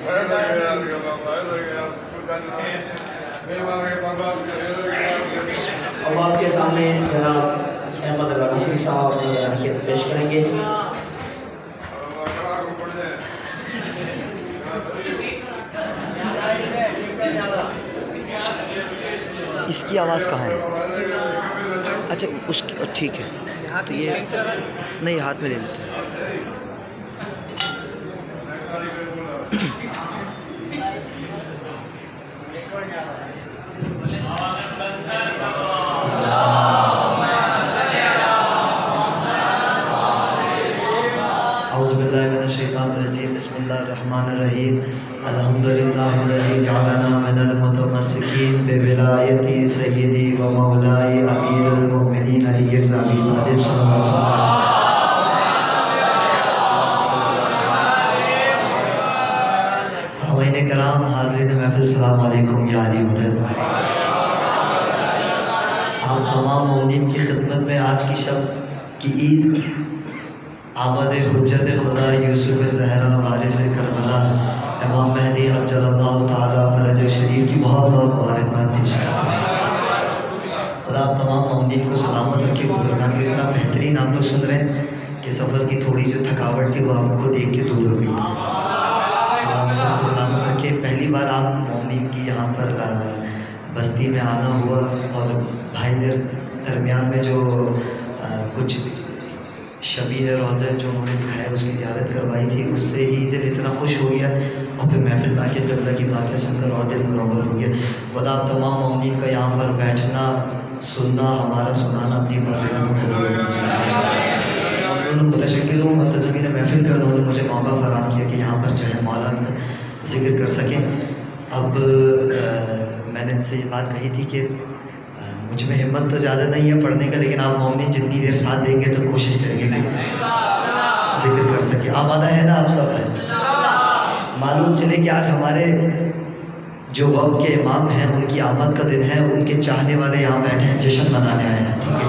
اب آپ کے سامنے جناب احمد الراشدی صاحب حرکت پیش کریں گے. اس کی آواز کہاں ہے؟ اچھا اس کی ٹھیک ہے. تو یہ نہیں ہاتھ میں لے لیتے ہیں. اعوذ باللہ من الشیطان الرجیم. بسم اللہ الرحمن الرحیم. الحمدللہ الذی جعلنا من المتمسکین بولایتی سیدی و مولائی امیر المؤمنین علی بن ابی طالب صلی اللہ علیہ وسلم. سامعین کرام، حاضرین محفل، السلام علیکم یا علی مدد. آپ تمام مومنین کی خدمت میں آج کی شب کی عید آمد حجت خدا یوسف زہرا وارث کربلا امام مہدی عجل اللہ تعالیٰ فرج شریف کی بہت بہت مبارکباد پیش کرتا ہے. خدا آپ تمام مومنین کو سلامت رکھے. بزرگان کو اتنا بہترین آپ لوگ سن رہے ہیں کہ سفر کی تھوڑی جو تھکاوٹ تھی وہ آپ کو دیکھ کے دور ہو گئی. خدا آپ سب کو سلامت رکھے. پہلی بار آپ مومنین کی یہاں پر بستی میں آنا ہوا اور بھائی درمیان میں جو کچھ شبیہ روضہ جو انہوں نے دکھایا اس کی زیارت کروائی تھی، اس سے ہی دل اتنا خوش ہو گیا اور پھر محفل میں آ کے قبلہ کی باتیں سن کر اور دل منور ہو گیا. خدا آپ تمام مومنین کا یہاں پر بیٹھنا سننا ہمارا سنانا اپنی بارگاہ میں قبول متشکر ہوں منتظمین محفل کا، انہوں نے مجھے موقع فراہم کیا کہ یہاں پر جو ہے مولا کا ذکر کر سکیں. اب میں نے ان سے یہ بات کہی تھی کہ مجھ میں ہمت تو زیادہ نہیں ہے پڑھنے کا، لیکن آپ مومن جتنی دیر ساتھ دیں گے تو کوشش کریں گے کہ ذکر کر سکیں. آمادہ ہے نا آپ سب؟ ہے. معلوم چلے کہ آج ہمارے جو وقت کے امام ہیں ان کی آمد کا دن ہے، ان کے چاہنے والے یہاں بیٹھے ہیں، جشن منانے آئے ہیں. ٹھیک ہے،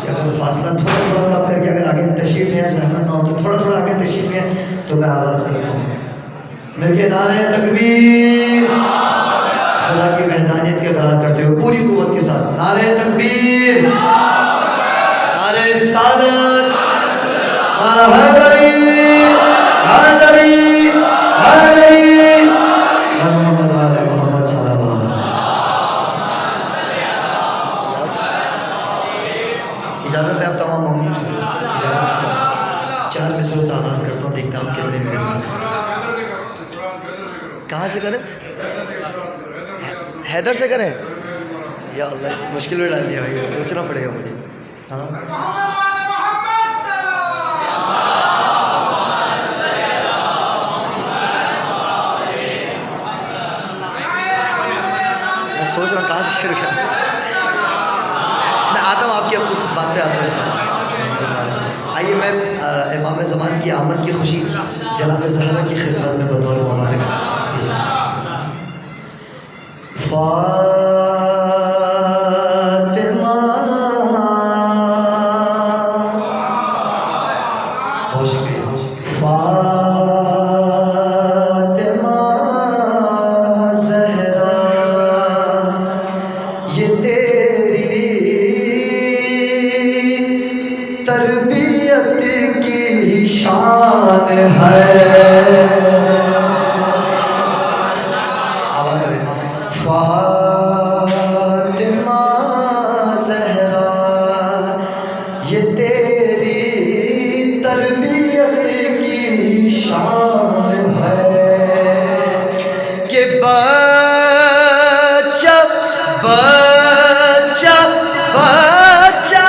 کہ اگر فاصلہ تھوڑا تھوڑا کم کر کے اگر آگے تشریف لیں، زحمت نہ ہو تو تھوڑا تھوڑا آگے تشریف لیں تو میں آواز کرتا ہوں. مل کے نعرہ تکبیر، خدا کی وحدانیت کے اقرار کرتے ہوئے پوری قوت کے ساتھ نعرہ تکبیر، نعرہ رسالت، نعرہ حیدری حیدری حیدری محمد آل محمد صلی اللہ علیہ وسلم. اجازت ہے آپ تمام مومنین سے؟ چار مصروں سے آغاز کرتا ہوں، دیکھتا ہوں کتنے میرے ساتھ. کہاں سے کریں؟ حیدر سے کریں؟ یا اللہ، مشکل میں ڈال دیا بھائی، سوچنا پڑے گا مجھے. ہاں میں سوچ رہا ہوں کہاں سے شروع کریں. میں آتا ہوں آپ کی اس بات پہ آتا ہوں. آئیے میں امام زمان کی آمد کی خوشی جناب زہرا کی خدمت میں بطور مبارک پیش کرتا ہوں. بہت شکریہ. فاطمہ زہرا یہ تیری تربیت کی شان ہے. فاطمہ زہرا یہ تیری تربیت کی شان ہے کہ بچہ بچہ بچہ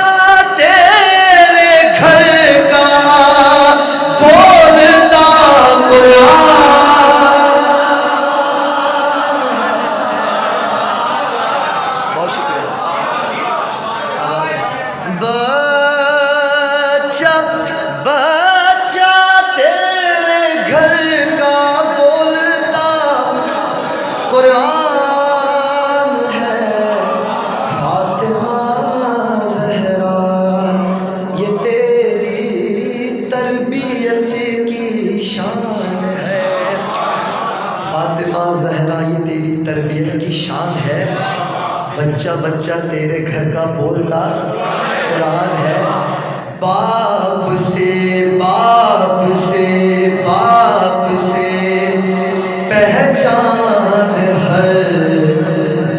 تیرے گھر کا بولتا قرآن. بچہ بچہ تیرے گھر کا بولتا قرآن ہے. فاطمہ زہرا یہ تیری تربیت کی شان ہے. تربیت کی شان ہے، بچہ بچہ تیرے گھر کا بولتا قرآن ہے، باپ سے باپ سے باپ سے پہچان ہر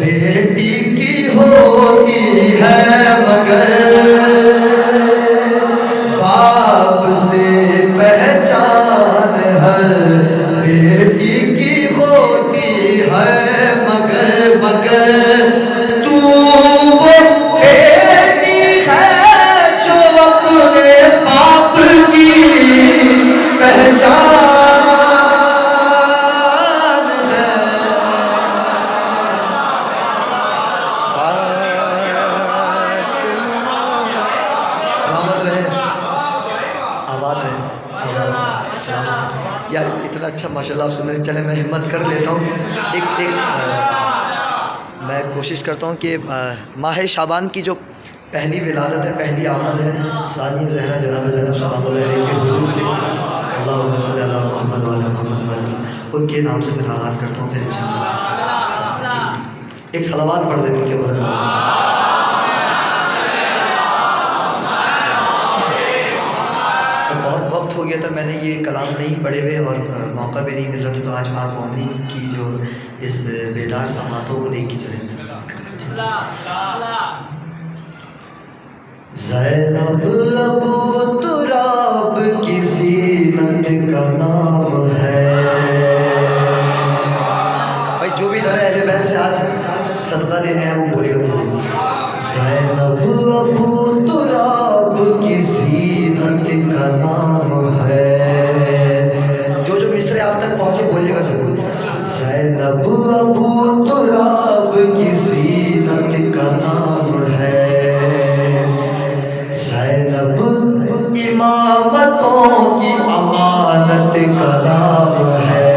بیٹی کی ہوتی ہے، مگر باپ سے پہچان ہر بیٹی کی ہوتی ہے، مگر تو وہ بیٹی ہے جو اپنے باپ کی پہچان ہے۔ سلامت رہے، آباد رہے، سلامت۔ یار اتنا اچھا ماشاءاللہ آپ سن رہے، چلے میں ہمت کر لیتا ہوں، میں کوشش کرتا ہوں کہ ماہ شعبان کی جو پہلی ولادت ہے، پہلی آمد ہے ثانی زہرا جناب زینب سلام اللہ علیہ کے حضور سے، اللہم صلی اللہ محمد وعلی محمد وسلم، ان کے نام سے پھر آغاز کرتا ہوں، پھر انشاءاللہ ایک صلوات پڑھ دیں ان کے اوپر۔ بہت وقت ہو گیا تھا، میں نے یہ کلام نہیں پڑھے ہوئے اور موقع بھی نہیں مل رہا تھا، تو آج آپ مومنین کی جو اس بیدار سماعتوں کو دیکھ کی جو ہے زینب ابو تراب کی زینت کا نام ہے۔ بھائی جو بھی لڑے اہل بیت سے آج صدقہ لینے ہیں وہ بولیے ضرور۔ زینب ابو تراب کی زینت کا نام ہے، جو مصرے آپ تک پہنچے بولیے گا ضرور۔ زینب ابو تراب کی زینت کا نام ہے، زینب امامتوں کی امانت کا نام ہے،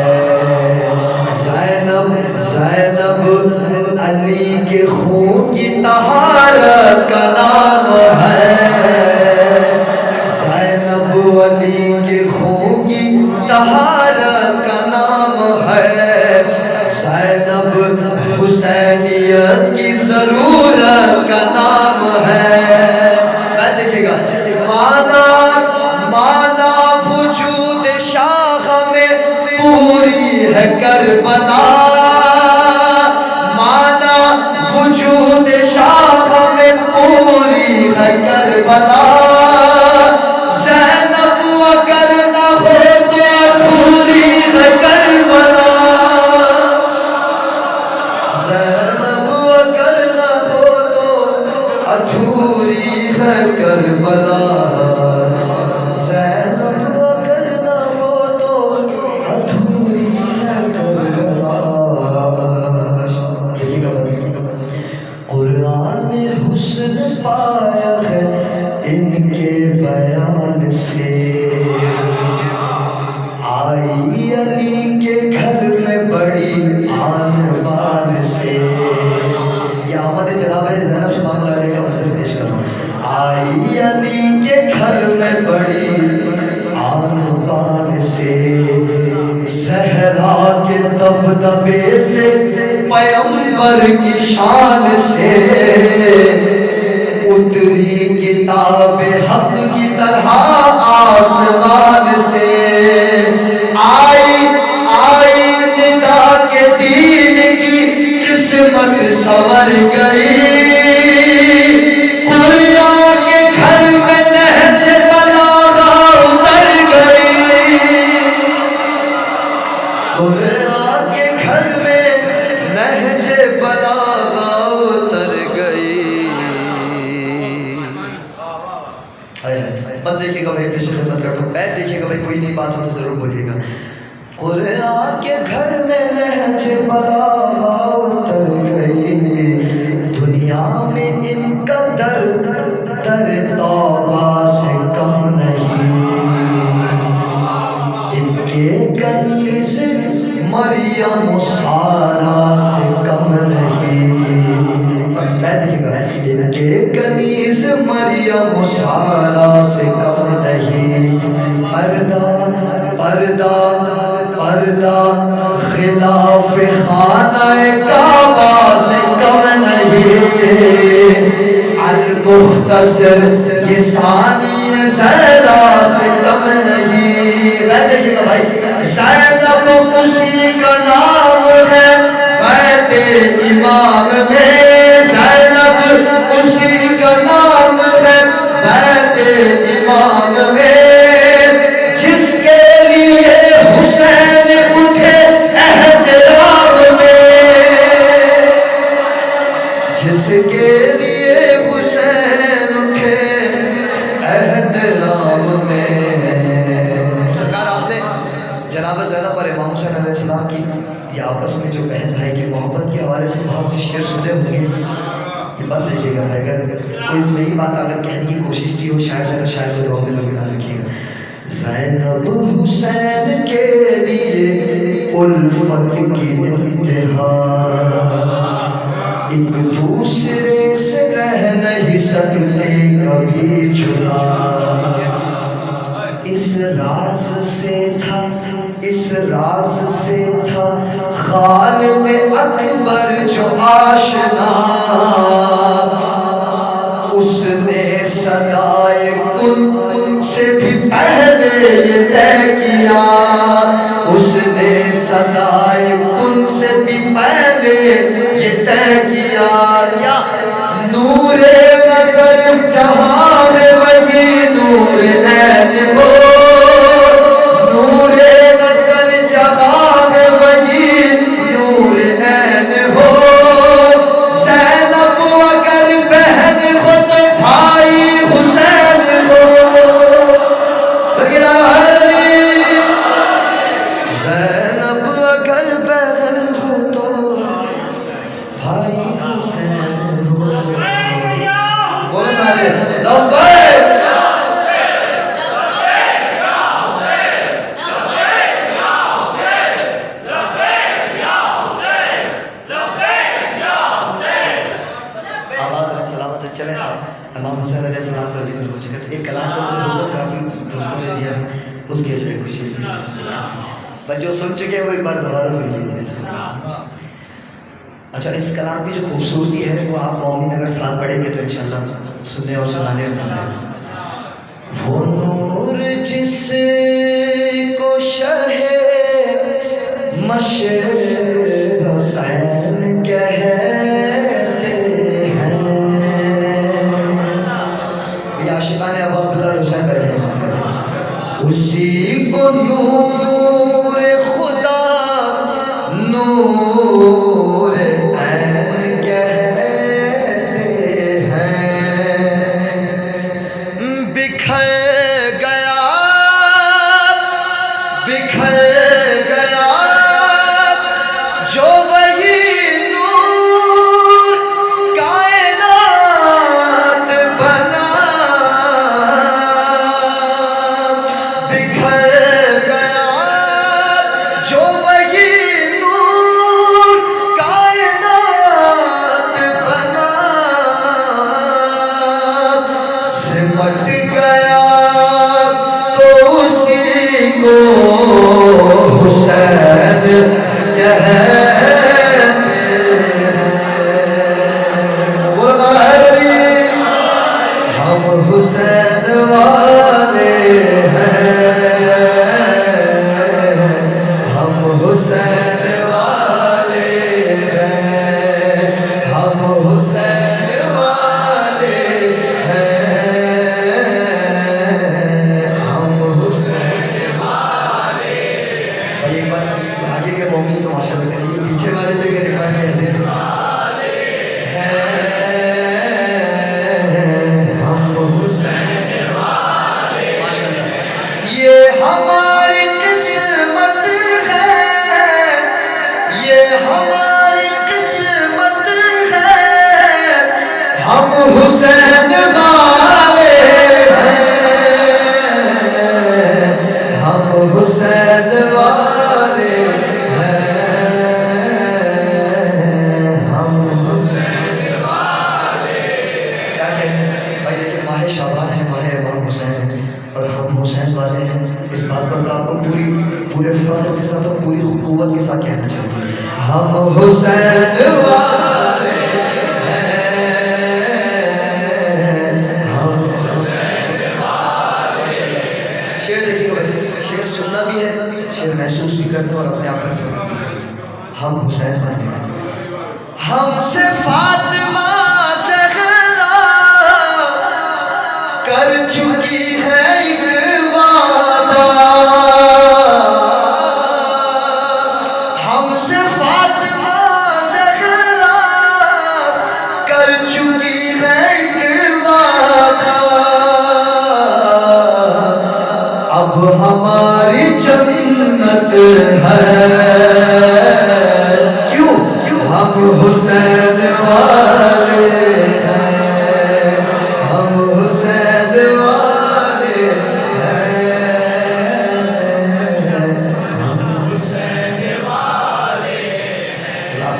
زینب علی کے خون کی طہارت کا نام ہے، زینب علی کے خون کی طہارت کا نام ہے، زینب حسینیت کی ضرورت کا نام ہے۔ دیکھیے گا مانا وجود شاخ میں پوری ہے کربلا، مانا وجود شاخ میں پوری ہے کربلا، زینب اگر نہ ہو تو ادھوری ہے کربلا، زینب اگر نہ ہو تو ادھوری ہے کربلا، زینب اگر نہ ہو تو ادھوری ہے کربلا۔ قرآن نے حسن پایا ہے ان کے بیان سے، آئی علی کے گھر میں بڑی آن بان سے، یہ آمد جناب زینب سلام اللہ علیہ کا منظر پیش کر رہا ہوں۔ آئی علی کے گھر میں بڑی آن بان سے، صحرا کے دبدبے سے پیغمبر کی شان سے، اتری کتاب حق کی طرح آسمان سے، آئی ندا کے دین کی قسمت سنور گئی، قرآن کے گھر میں نہج بلاغہ اتر گئی، قرآن کے گھر میں نہج بلاغہ اتر گئی۔ بات دیکھیے گا بھائی، پیچھے خدمت کرتا ہوں، بیت دیکھیے گا بھائی، کوئی نہیں بات ہو تو ضرور بولیے گا۔ قرآن کے گھر میں نہج بلاغہ اتر گئی، دنیا میں ان کا در توبہ سے کم نہیں، ان کے کنیز مریم سارا سے کم نہیں، ان کے کنیز مریم سارا سے کم نہیں، پردہ پردہ خلاف خانہ کعبہ سے کم نہیں، المختصر یہ ثانی زہرا سے کم نہیں۔ میں دیکھیے گا بھائی، زینب اسی کا نام ہے بیت امام میں، زینب اسی کا نام ہے بیت امام میں، جس کے لیے حسین اٹھے احترام میں، جس کے لیے حسین اٹھے احترام میں۔ سرکار آپ نے جناب زینب اور امام حسین علیہ السلام کی یہ آپس میں جو بہن بھائی کی محبت کے حوالے سے بہت سی شعر سنے ہوں گے، یہ بند دیکھیے گا، اگر کوئی نئی بات اگر کہنے کی کوشش کی ہو شاید کو دعا میں ضرور یاد رکھیے گا۔ زینب حسین کے لیے الفت کی انتہا، ایک دوسرے سے رہ نہیں سکتے کبھی جدا، اس راز سے تھا خالق اکبر جو آشنا، اس نے صدائے کن سے بھی پہلے یہ طے کیا، اس نے صدائے کن سے بھی پہلے یہ طے کیا، نور نظر جہاں میں وہی نور عین ہو، نور نظر جہاں میں وہی نور عین ہو، زینب اگر بہن ہو تو بھائی حسین ہو، زینب اگر بہن ہو تو بھائی حسین ہو۔ بولو سارے لبیک چلے امام حسین علیہ السلام کا ذکر ہو چکا، ایک کلام کو کافی دوستوں نے دیا ہے، اس کی جو ہے خوشی بس جو سن چکے ہیں وہ ایک بار دوبارہ سن لیجیے۔ اچھا، اس کلام کی جو خوبصورتی ہے وہ آپ مومن اگر ساتھ پڑھیں گے تو انشاءاللہ سننے اور سنانے میں مزہ آئے گا۔ وہ نور جس کو شہ مشرقین کہتے ہیں، عاشقان ابو عبداللہ حسین بیٹھے ہیں، اسی کو نور خدا نور عین کہتے ہیں، بکھر گیا جو وہی نور کائنات بنا، بکھر گیا جو وہی نور کائنات بنا، سمٹ گیا تو اسی کو حسین کہتے ہیں، ہم حسین والے ہیں، ہم حسین والے ہیں، ہم حسین والے ہیں، ہم حسین والے ہیں۔ ایک بار آگے کے مومن تو ماشاء اللہ کریے، پیچھے والے جو کہ ایک بار کہتے ہیں یہ ہماری قسمت ہے، یہ ہماری قسمت ہے، ہم حسین والے ہیں، ہم حسین والے ہیں، ہم حسین والے۔ کیا کہیں بھائی، دیکھیں ماہ شعبان ہے، ماہ امام حسین ہے، اور ہم حسین والے ہیں، اس بات پر تو آپ کو پوری پورے فخر کے ساتھ اور پوری قوت کے ساتھ کہنا چاہتے ہیں ہم حسین والے شعر دیکھیے بھائی، شعر سننا بھی ہے، شعر محسوس بھی کرتے ہیں اور اپنے آپ پر فخر بھی کرتے ہیں. ہم حسین والے ہیں، ہم سے فاطمہ زہرا کر چکی ہے ایک وعدہ، ہم سے فاطمہ زہرا کر چکی ہے ایک وعدہ، اب ہماری جنت ہے، کیوں ہم حسین والے ہیں، ہم حسین والے ہیں، ہم حسین والے ہیں. آپ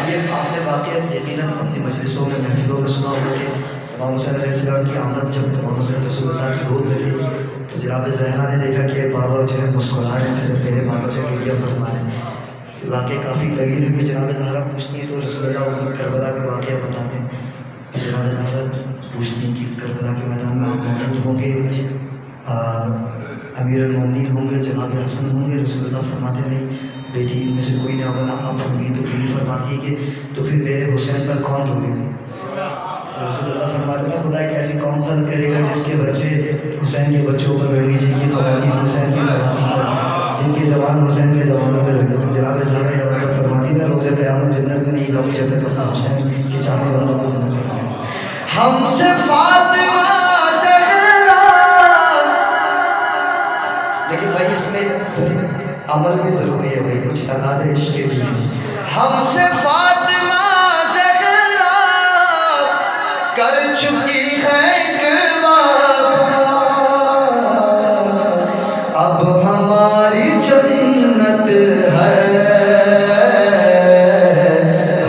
نے واقعہ یقیناً اپنی مجلسوں میں محفلوں میں سنا ہوگا کہ امام حسین علیہ السلام کی آمد جب امام حسین رسول اللہ کی گود میں تھی تو جناب زہرا نے دیکھا کہ بابا جو ہے مسکرا رہے ہیں، میرے بابا جو گریہ فرما رہے ہیں. واقعہ کافی طویل ہے کہ جناب زہرا پوچھتی ہیں تو رسول اللہ ان کربلا کے واقعہ بتاتے ہیں. جناب زہرا پوچھتی ہیں کہ کربلا کے میدان میں آپ موجود ہوں گے، امیر المومنین ہوں گے، جناب حسن ہوں گے. رسول اللہ فرماتے نہیں بیٹی ان میں سے کوئی نہ ہوگا، آپ ہوں گی. تو بیوی فرماتی ہے کہ تو پھر میرے حسین پر کون روئے گا؟ تو رسول اللہ فرماتے ہیں خدا ایک ایسی قوم فل کرے گا جس کے بچے حسین کے بچوں پر روئیں گے، جن کی خواتین حسین کی خواتین پر، جن کی زبان حسین کے زبانوں میں روئے گی. جناب زہرا یہ بات فرماتی ہے روز قیامت جنت میں نہیں جاؤں گی جب تک اپنا حسین کے چاہنے والوں کو جنت میں نہیں. ہم سے فاطمہ زہرا، لیکن بھائی اس میں عمل بھی ضروری ہے بھائی، کچھ تقاضے عشق کے بھی. ہم سے فاطمہ زہرا کر چکی ہے ایک وعدہ، اب ہماری جنت ہے،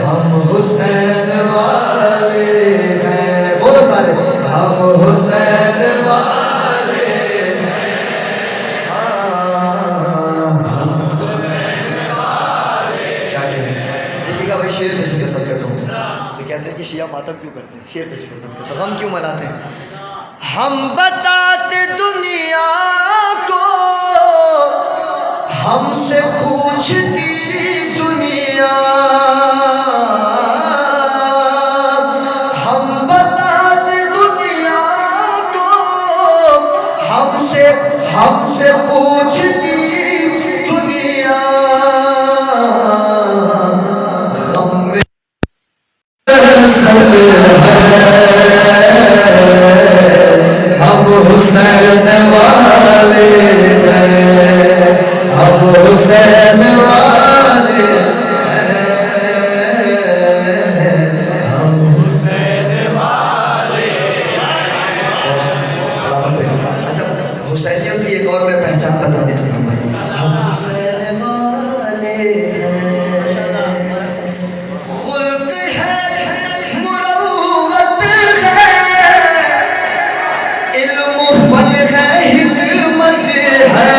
ہم حسین والے ہیں. بولو سارے ہم حسین والے ہیں، ہم حسین والے. کیا کہیں دیکھیے گا بھائی، شعر کسی کے ساتھ کرتا ہوں تو کہتے ہیں کہ شیعہ ماتم کیوں کرتے ہیں، شعر کسی کے ساتھ کرتے ہیں تو غم کیوں مناتے ہیں. ہم بتاتے دنیا کو، ہم سے پوچھتی دنیا، ہم بتاتے دنیا کو، ہم سے پوچھتی دنیا، غم میں سب ہم حسین والے ہیں، ہم حسین والے ہیں، ہم حسین والے ہیں. سلامت رہیے. اچھا حسینیت کی ایک اور میں پہچان بتانے چاہوں بھائی، ہم حسین والے ہیں، خلق ہے مروت ہے، علم و فن ہے، حکمت ہے.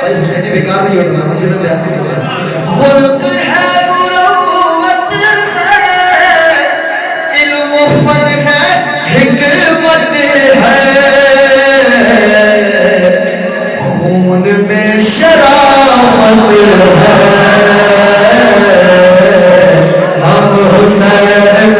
بھائی حسینی بیکار نہیں ہوگا، مجھے تو بیان نہیں ہوگا. خلق ہے مروت ہے، علم و فن ہے، حکمت ہے، خون میں شرافت ہے، ہم حسین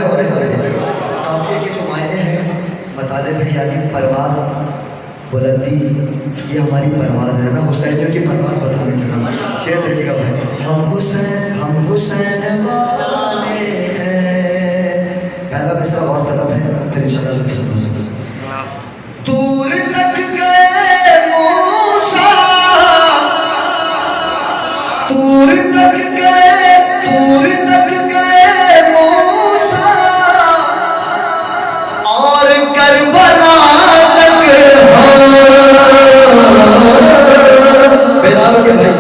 قافیے کے جو معنی ہیں مطالب ہے، یعنی پرواز، بلندی، یہ ہماری پرواز ہے نا. حسینیوں کی پرواز بتانے چلا شعر دیکھیے گا بھائی. ہم حسین والے ہیں. پہلا مصرع اور طرف ہے، پھر انشاءاللہ دور تک گئے موسیٰ، دور تک گئے موسیٰ، اور کربلا تک بیدار ہو گئے بھائی.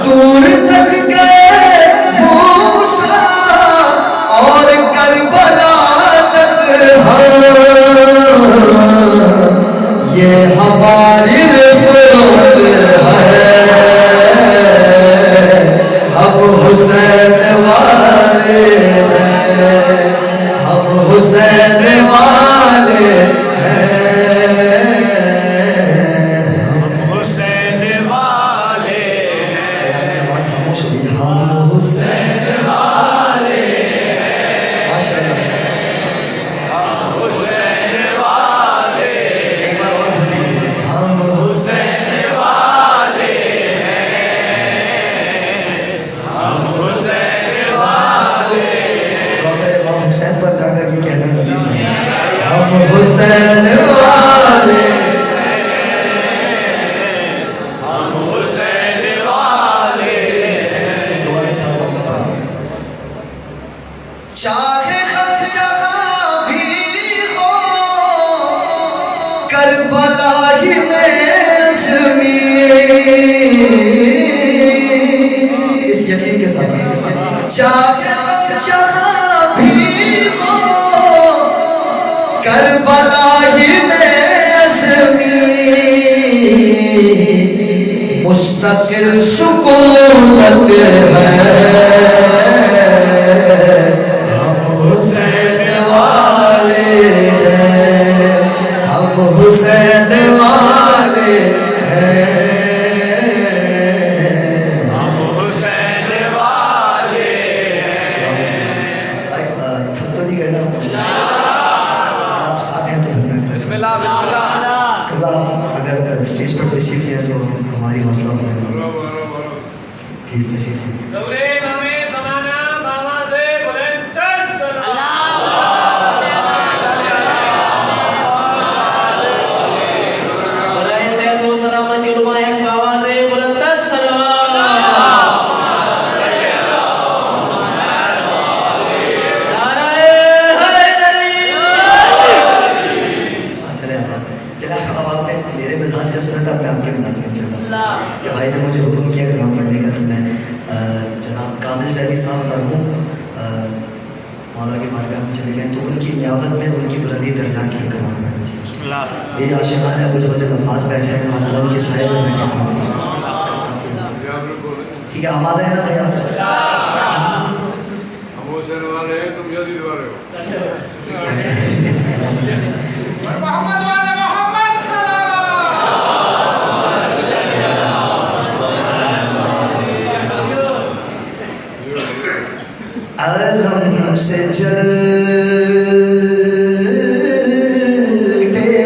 دور تک گئے موسیٰ اور کربلا تک یہ ہماری رفعت ہے. ہم حسین والے ہیں، ہم حسین والے ہیں، ہم حسین والے ہیں. آواز خاموش ہوئی. ہم حسین والے ہیں. ماشاء اللہ. حسین والے. ایک بار اور بول دیجیے. ہم حسین والے ہیں، ہم حسین والے. روزہ امام حسین پر جا کر یہ کہنا نصیب ہے. ہم حسین والے، ہم حسین والے. اس دعا کے ساتھ وقت خراب ہے. چاہے خط جہاں بھی ہو، کربلا ہی میں زمین. اس یقین کے ساتھ چاہے خط جہاں بھی ہو، کربلا ہی میں زمین. مستقل سکونت ہے. ہم حسین والے ہیں، ہم حسین والے ہیں، ہم حسین والے ہیں. تھک تو نہیں گئے نا آپ؟ ساتھ ہیں تو تھوڑا اگر اسٹیج پر تشریف لیں تو ہماری حوصلہ ہو جائے. پلیز تشریف لیں. کہ بھائی نے مجھے حکم کیا کہ کام کرنے کا، تو میں جناب کامل زیدی صاحب مرحوم مولا کے بارگاہ میں چلے گئے تو ان کی نیابت میں ان کی بلندی درجات کی کلام کرنا چاہیے. یہ عاشقان ابوالفضل عباس بیٹھے ہیں، علم کے سائے میں بیٹھے ہیں. ٹھیک ہے، آمادہ ہے نا بھائی؟ ہم حسین والے ہیں، تم یزید والے ہو. کیا کہہ رہے ہیں؟ محمد والے محمد سلام. علم سے جلتے ہیں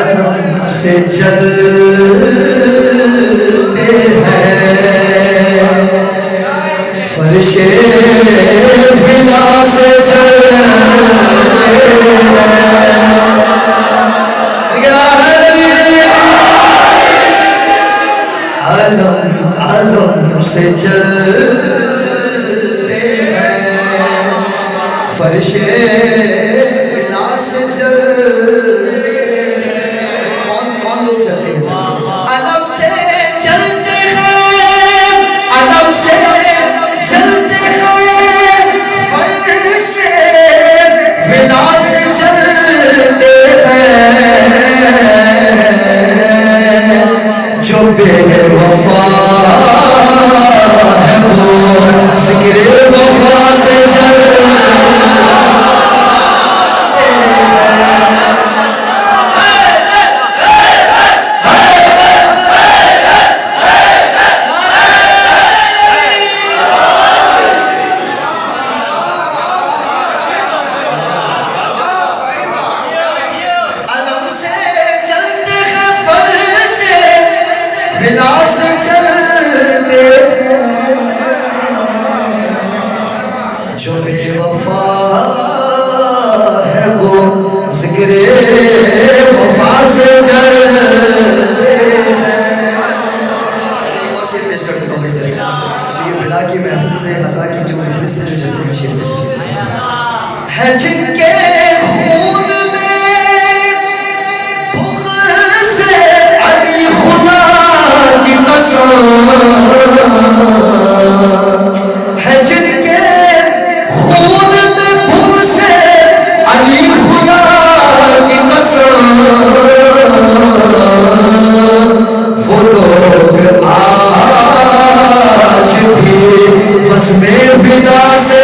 علم سے جلتے ہیں، فرش فنا سے جلتے ہیں. علم سے جلتے ہیں، فرش فنا سے جلتے ہیں. کون لوگ چلتے ہیں؟ علم سے چلتے ہیں، علم سے چلتے ہیں، فرش فنا سے چلتے ہیں. جو بے وفا ہے وہ ذکر وفا سے چلتے ہیں. تو یہ ولا کی محفل سے عزا کی جو مجلس سے جو جلسے میں شیر ہے جن کے خون میں بغض علی خدا کی قسم ہے جن کے خون میں بغض علی خدا کی قسم وہ لوگ آج بھی بس میں فدا سے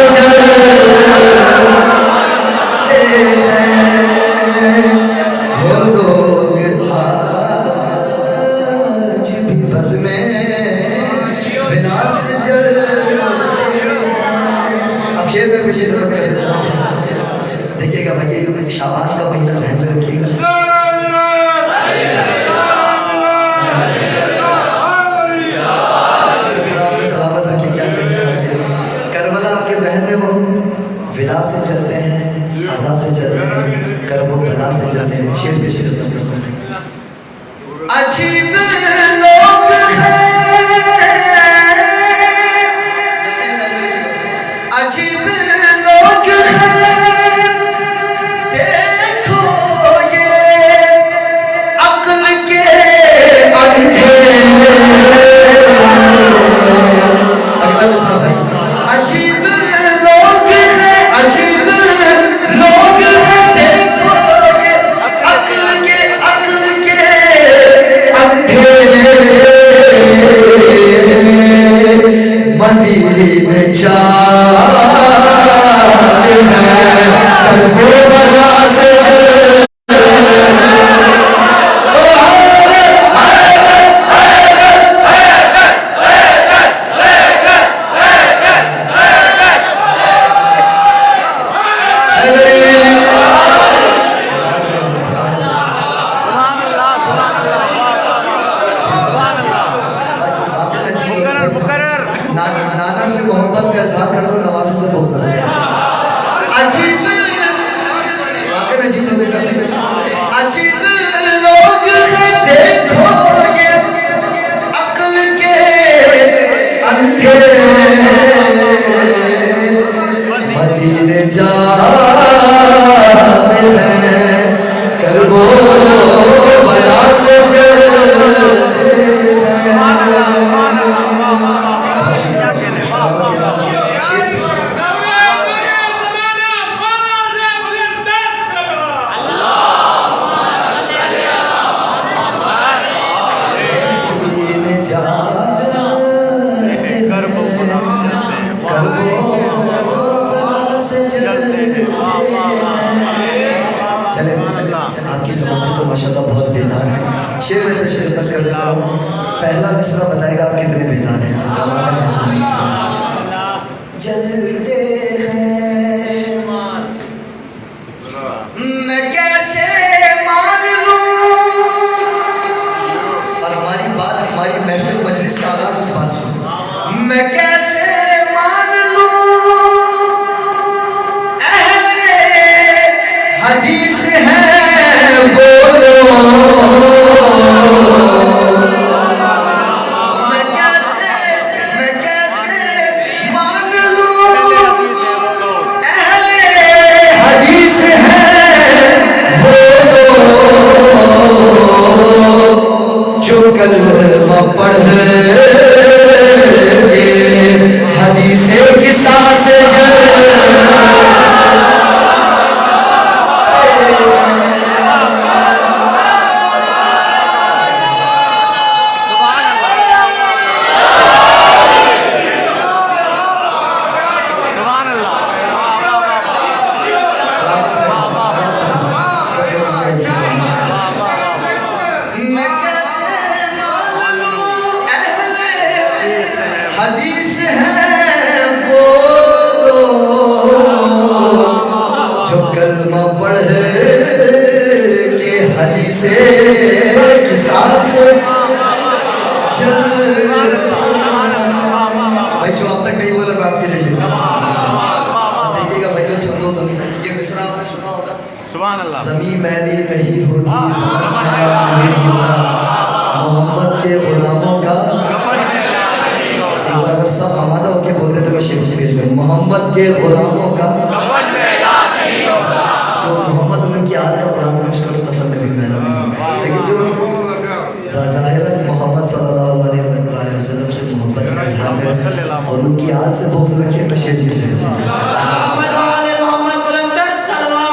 وہ لوگ آج بھی بس میں فدا سے اب شیر میں پیچھے دیکھیے گا بھائی شعبان کا مہینہ ذہن میں رکھیے گا ولا سے چلتے ہیں عزا سے چلتے ہیں کرب و بلا سے چلتے ہیں شیر پہ شیر عجیب لوگ ہیں عجیب لوگ ہیں دیکھو یہ عقل کے اندھے اگلا مصرع بھائی عجیب لوگ ہیں عجیب لوگ ہیں دیکھو یہ عقل کے اندھے مدینے جانے ہیں کرب و بلا سے نانا سے محبت کا اظہار کر دو نوازے سے بہت زیادہ عجیب عجیب لوگ ہیں دیکھو یہ عقل کے اندھے مدینے جانے ہیں کرب و بلا سے آپ کی سماعتیں تو ماشاءاللہ بہت بیدار ہیں شیر میں خدمت کر دیتا ہوں پہلا مصرع بتائے گا آپ کتنے بیدار ہیں جلتے ہیں میں کیسے مان لوں اور ہماری بات ہماری محفل مجلس کا آغاز اس بات سے میں کیسے مان لوں اہل حدیث ہے بولو میں کیسے مان لوں اہل حدیث ہے بولو جو کلمہ پڑھ کے حدیث کی سانس حدیث ہے وہ جو کلمہ پڑھ کے حدیث کے ساتھ چل بھائی جو اب تک نہیں بولا میں آپ کے لیے دیکھیے گا بھائی چھوٹو زمین یہ مصرع آپ نے سنا ہوگا سبحان اللہ زمین میلی نہیں ہوتی محمد کے غلاموں کا اگر سب آمادہ ہو کے بولتے تو میں شیر پیش کروں. محمد کے غلاموں کا کفن میلا نہیں ہوگا. جو محمد ان کی حالت کا قرآن میں اس کا کفن کبھی میلا نہیں ہوگا. لیکن جو بظاہر محمد صلی اللہ علیہ وسلم سے محبت کا اظہار کریں اور ان کی حالت سے بغض رکھیں میں شیر پیش کروں. محمد والے محمد بلندر صلوات.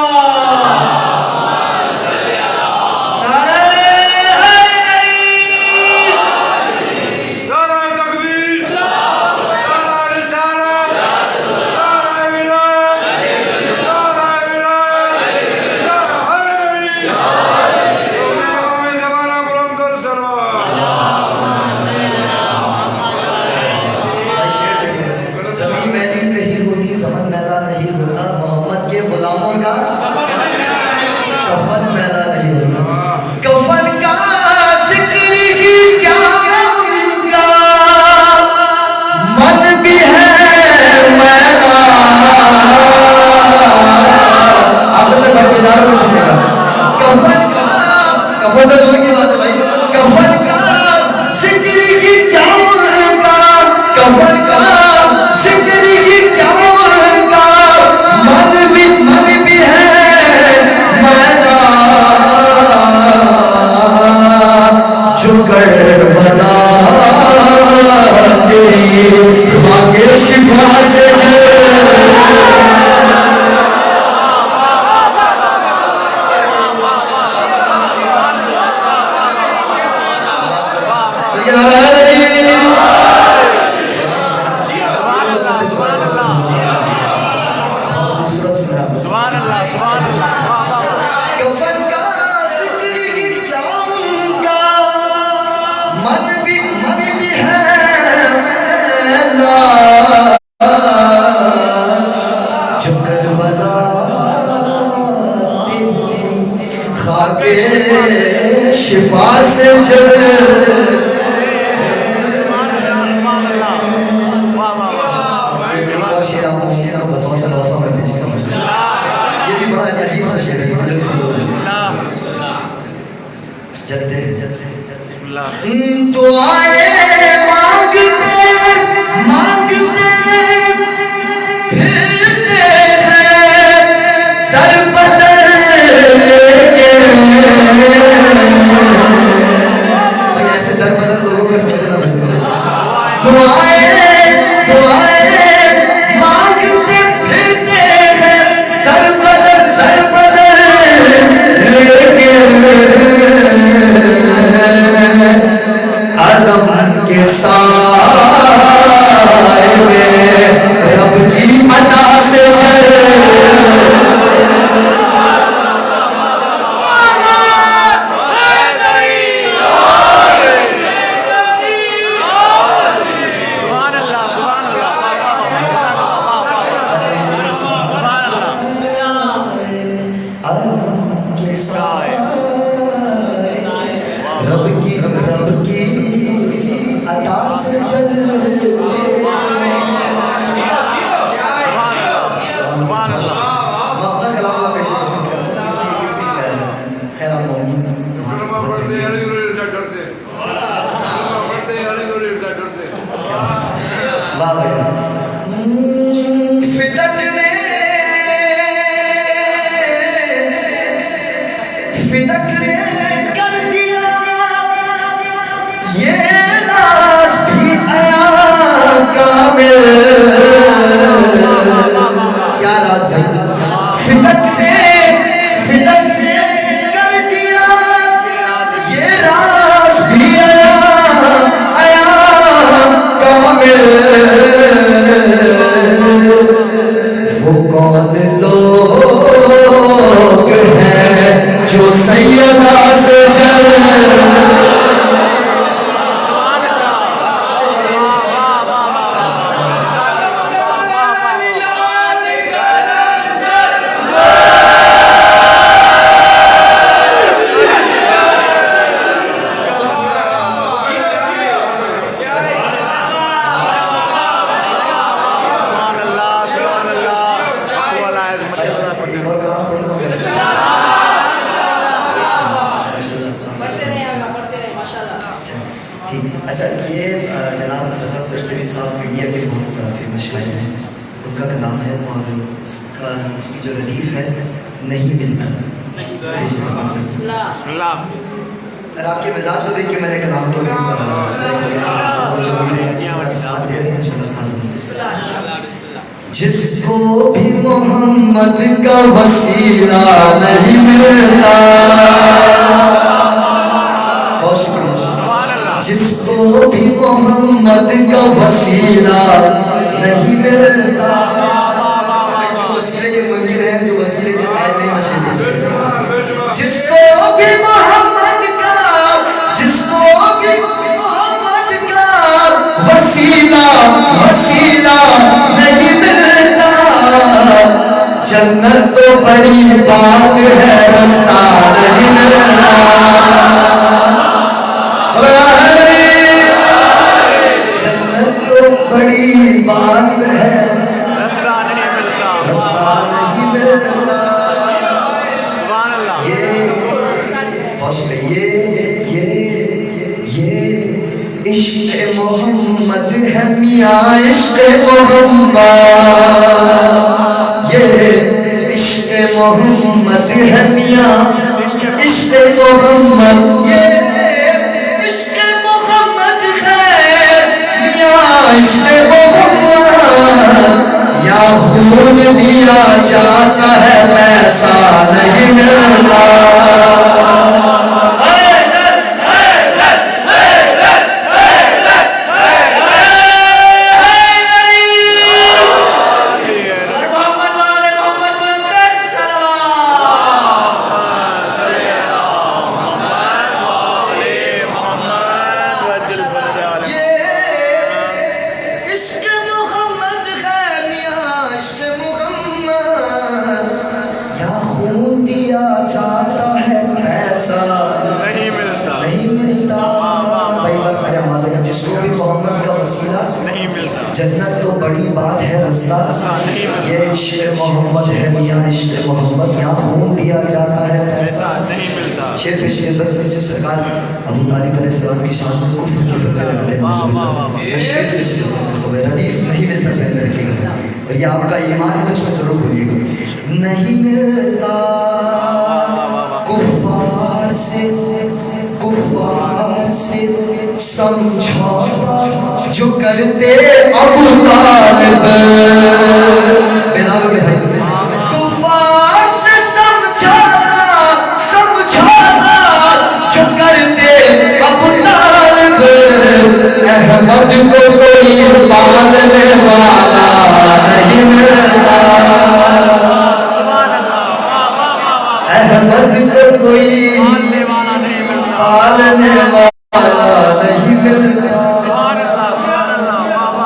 زمین میلی نہیں ہوتی زمن میلا نہیں ہوتا محمد کے غلاموں کا کفن میلا نہیں ہوتا. کفن کا ذکر ہی کیا ان کا من بھی ہے میلا. آخر میں بھائی بیدار کو سنے گا. کفن کا کفن تو دور کی بات ہے بھائی. کفن کا ذکر ہی کیا ان کا کفن کا شفا سے کفن کا ذکر ہی کیا ان کا من بھی ہے میلا. جو کربلا خاک شفا سے جلے. یہ بھی بڑا عجیب سا شعر ہے. جلتے دعائیں مانگتے پھرتے ہیں در بدر کے. ایسے در بدر لوگوں کا سمجھنا پسند ہے. دعائیں مانگتے پھرتے ہیں در بدر علم کے سائے میں رب کی عطا سے رب کی عطا سے چل. فدق نے کر دیا یہ راز بھی آیا کامل. کیا راز ہے؟ فدق نے کر دیا یہ راز بھی آیا کامل. انڈیا کے بہت فیمس شاعر ہیں، ان کا کلام ہے اور اس کی جو ردیف ہے نہیں ملتا. بسم اللہ. اور آپ کے مزاج کو دیکھ کے میں نے کلام کو جس کو بھی محمد کا وسیلہ نہیں ملتا، بہت شکریہ. جس کو بھی محمد کا وسیلہ نہیں ملتا، جو وسیلے کے منکر ہیں، جو وسیلے کے قائل نہیں ہیں، جس کو بھی محمد کا، جس کو بھی محمد کا وسیلہ نہیں ملتا، جنت تو بڑی بات ہے رستہ نہیں ملتا. جنت تو بڑی بات ہے رستہ نہیں ملتا. یہ عشق محمد ہے میاں عشق محمد، یہ عشق محمد ہے میاں عشق محمد، یہ عشق محمد ہے میاں عشق محمد. یا خون دیا جاتا ہے پیسہ نہیں ملتا. جنت تو بڑی بات ہے رستہ، یہ عشق محمد ہے میاں عشق محمد، یہاں خون دیا جاتا ہے پیسہ نہیں ملتا. شیر پہ شیر بدل جو سرکار ابو طالب علیہ السلام کی شان کو کفر کی فتح لگاتے ہیں، شیر پہ شیر بدل ردیف نہیں ملتا سہل رکھے گا، اور یہ آپ کا ایمان ہے تو اس میں ضرور بولیے گا. نہیں ملتا کفار سے سمجھوتا جو کرتے ابو طالب، بیدار ہو گئے کفار سے سمجھوتا جو کرتے ابو طالب، احمد کو کوئی پالنے والا نہیں ملتا، احمد کو کوئی پالنے والا نہیں ملتا.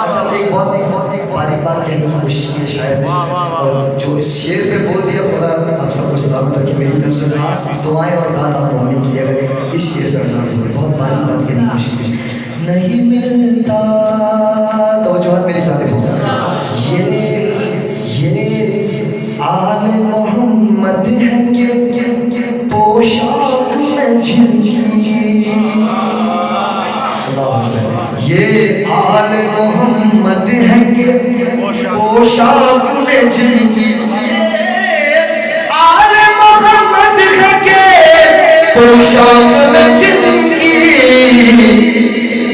اچھا ایک بہت باریک بات کہنے کی کوشش کی ہے شاید، اور جو اس شعر پہ بول دیا خدا آپ سب کو سلامت رکھے. میری طرف سے خاص دعائیں اور داد آپ کو ہونے کی اگر اس شعر پہ بہت باریک بات کہنے کی کوشش کی. نہیں ملتا توجہ میری جانب ہوگا، یہ آل محمد ہے کہ پوشاک میں جھلکی، یہ آل محمد ہے کہ پوشاک میں جھلکی، آل محمد ہے کہ پوشاک میں جھلکی،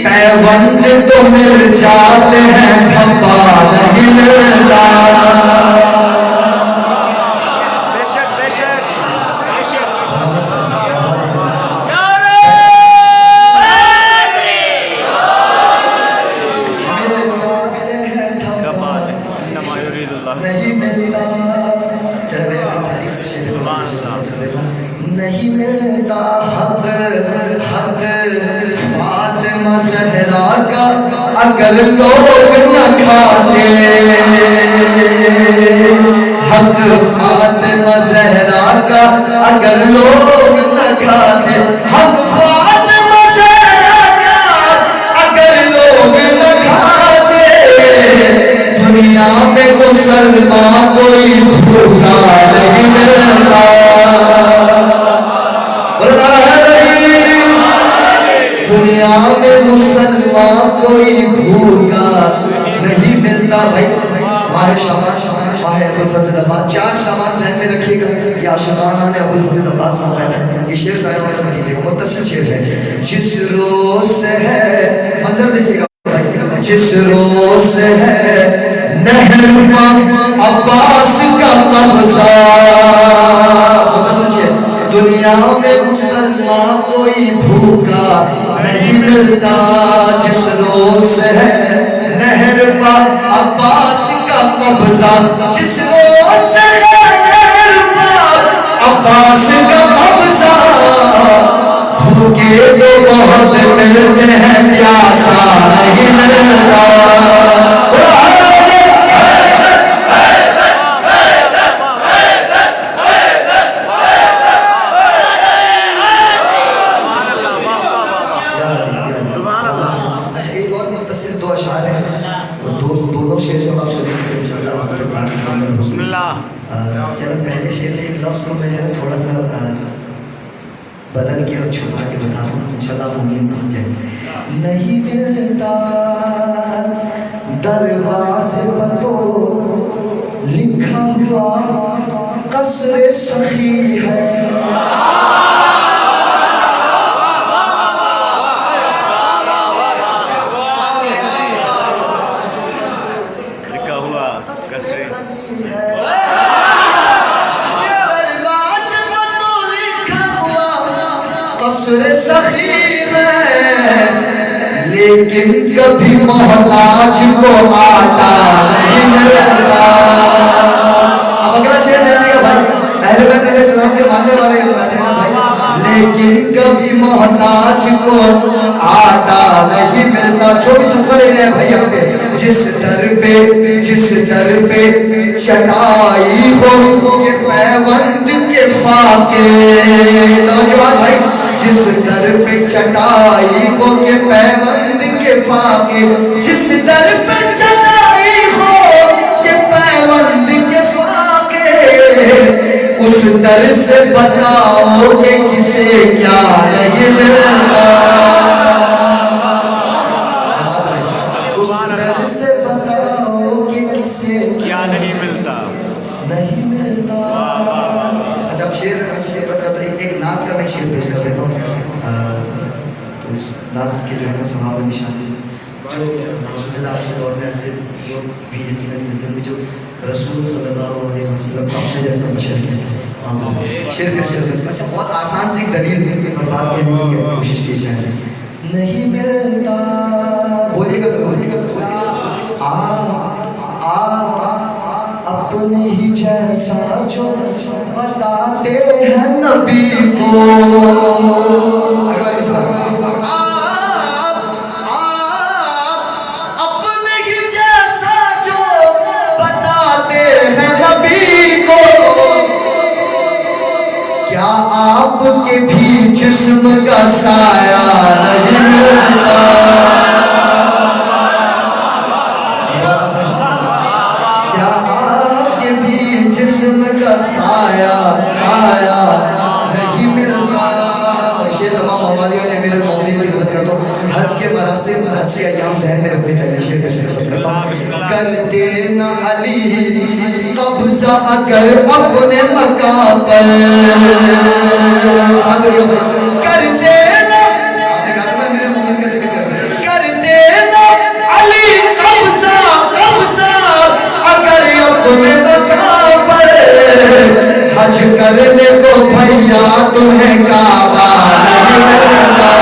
پیوند تو مل جاتے ہیں دھبا نہیں ملتا. نہیں ملتا حق فاطمہ زہرا کا اگر لوگ نہ کھاتے، حق فاطمہ زہرا کا اگر لوگ نہ کھاتے، حق فاطمہ زہرا کا اگر لوگ نہ کھاتے، دنیا میں مسلمان کوئی بھوکا نہیں ملتا. دنیا میں مسلمان کوئی بھوکا نہیں جماعت بھائی ماہ شعبان ماہ ابوالفضل عباس 4 شعبان ذہن میں رکھیے گا یہ عاشقانہ نے ابوالفضل عباس فرمایا ہے یہ شعر ضائع ہونے میں کیجیے گا متصل شعر ہے جس روز سے ہے منظر دیکھیے گا بھائی جس روز سے ہے نہر عباس کا قبضہ متصل شعر دنیا میں مسلمان کوئی بھوکا نہیں ملتا جس روز سے ہے نہر پر عباس کا قبضہ جس روز سے ہے نہر پر عباس کا قبضہ بھوکے تو بہت ملتے ہیں پیاسا نہیں ملتا چل پہلے شعر میں ایک لفظ کو میں تھوڑا سا بدل کے اور چھپا کے بتا رہا ہوں انشاءاللہ آپ امید پہنچ جائیں گے نہیں ملتا دروازے پر تو لکھا ہوا قصر سخی ہے قصر سخی ہے لیکن کبھی محتاج کو آٹا نہیں ملتا اب اگلا شعر دیکھیے گا بھائی اہل بیت علیہ السلام کے ماننے والے بیٹھے ہیں بھائی لیکن کبھی محتاج کو آٹا نہیں ملتا جو بھی سفر ہے بھائی ہم پہ جس در پہ چٹائی ہو کہ پیوند کے فاقے نوجوان بھائی جس در پہ چٹائی ہو کہ پیوند کے فاقے جس در پہ چٹائی ہو کہ پیوند کے فاقے اس در سے بتاؤ کہ کسے کیا نہیں ملتا اس در سے بتاؤ کہ کسے کیا نہیں ملتا اچھا اب شعر مطلب ایک نعت کا میں شعر پیش کر دیتا ہوں تو اس نعت کے جو ہے نا ثواب و نشان جو رسول اللہ کے دور میں ایسے لوگ بھی یقیناً ملتے ہیں جو رسول صلی اللہ علیہ وسلم کا اپنے جیسا بشر ہے شعر پہ شعر اچھا بہت آسان سی دلیل اور بات کہنے کی کوشش کی جائے نہیں ملتا بولیے گا سر بولیے گا اپنے ہی جیسا جو بتاتے ہیں نبی کو اپنے ہی جیسا جو بتاتے ہیں نبی کو کیا آپ کے بھی جسم کا سایہ نہیں ملتا جسم کا سایہ نہیں ملتا شیخ تمام حوالیوں نے میرے مومنین کی عزت کرتا ہوں حج کے مراسم حج کے ایام ذہن میں رکھنے چاہیے شیخ کا شیخ کرتا ہوں کرتے نہ علی قبضہ اگر اپنے مقام پر ساتھ رہی ہو کرتے نہ میرے مومن کا ذکر کر رہے ہیں کرتے نہ علی قبضہ اگر اپنے مقام پر حج کرنے کو بھیا تمہیں کعبہ نہیں ملتا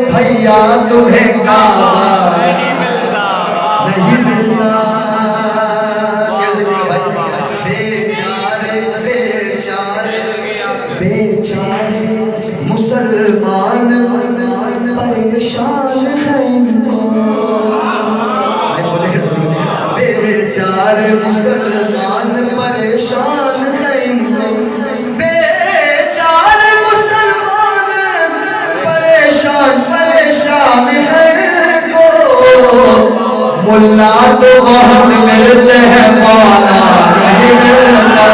بھیا تمہیں کعبہ نہیں ملتا بیچارے مسلمان پریشان ہیں ان کو بیچار مسلمان پریشان ہیں بیچار مسلمان پریشان ہیں کو ملا تو بہت ملتے ہیں مولا نہیں ملتا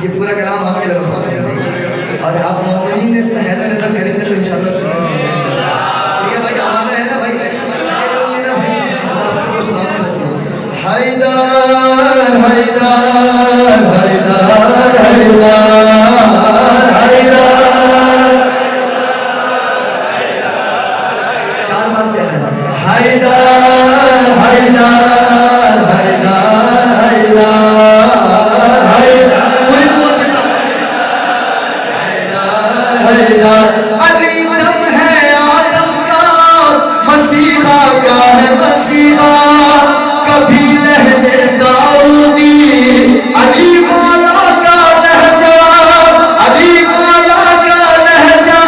یہ پورا کلام آپ کے لگا اور آپ مومنین نے اس کا حیدر حیدر کریں گے تو انشاءاللہ سننا سنیں ٹھیک ہے بھائی آمادہ ہے نا بھائی اللہ کو سلام حیدر حیدر حیدر حیدر چار بار کیا ہے حیدر حیدر علی دم ہے آدم کا مسیحا کا ہے مسیحا کبھی لہنے داؤدی علی مولا کا لہجہ علی مولا کا لہجہ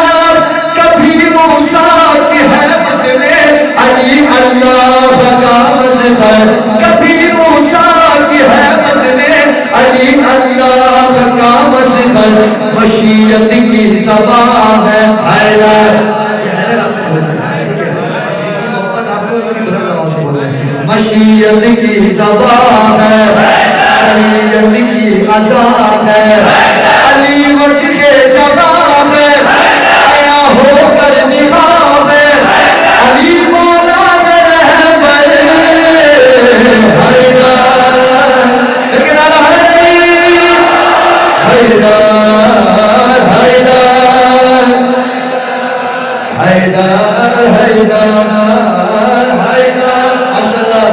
کبھی موسیٰ کی حیبت میں علی اللہ کا مظہر کبھی موسیٰ کی حیبت میں علی اللہ کا مظہر مشیت کی زبان ہے حیدر مشیت کی زبان ہے شریعت کی عذاب ہے علی وجہ جواب ہے آیا ہو کر نقاب ہے علی مولا رہبر حیدر لیکن آنا حیدر حیدر حیدر حیدر ماشاءاللہ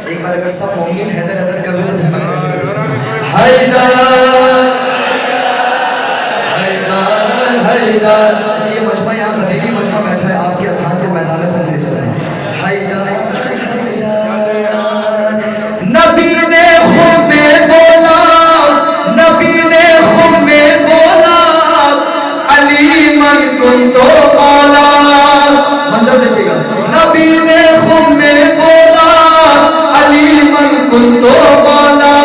ایک بار اگر سب مومنین حیدر حیدر کر لیں تو حیدر یہ مجمع یہاں غدیری مجمع بیٹھا ہے آپ کے اذہان کو میدان پر لے چل رہے ہیں حیدر نبی نے خود میں بولا نبی نے خود میں بولا علی من کن تو مولا منظر دیکھئے گا نبی نے خود میں بولا علی من کن تو مولا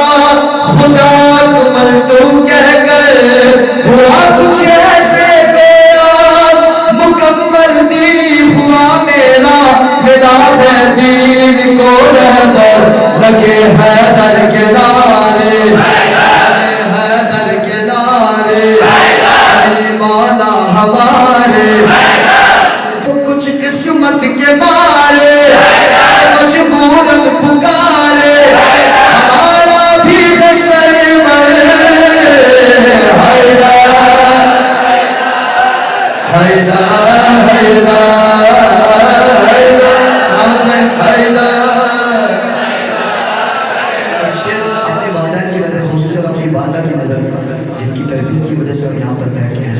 خدا کمل تو کہہ کر ہوا کچھ ایسے مکمل دین ہوا میرا ملا ہے دین کو رہبر لگے حیدر کے نعرے لگے حیدر کے نعرے علی مولا ہمارے تو کچھ قسمت کے مارے مجبوراً پکارے ہمارا بھی سرور حیدر حیدر حیدر حیدر شیر اپنی والدین کی نظر خصوصاً اپنی والدہ کی نظر جن کی تربیت کی وجہ سے ہم یہاں پر بیٹھ کے ہیں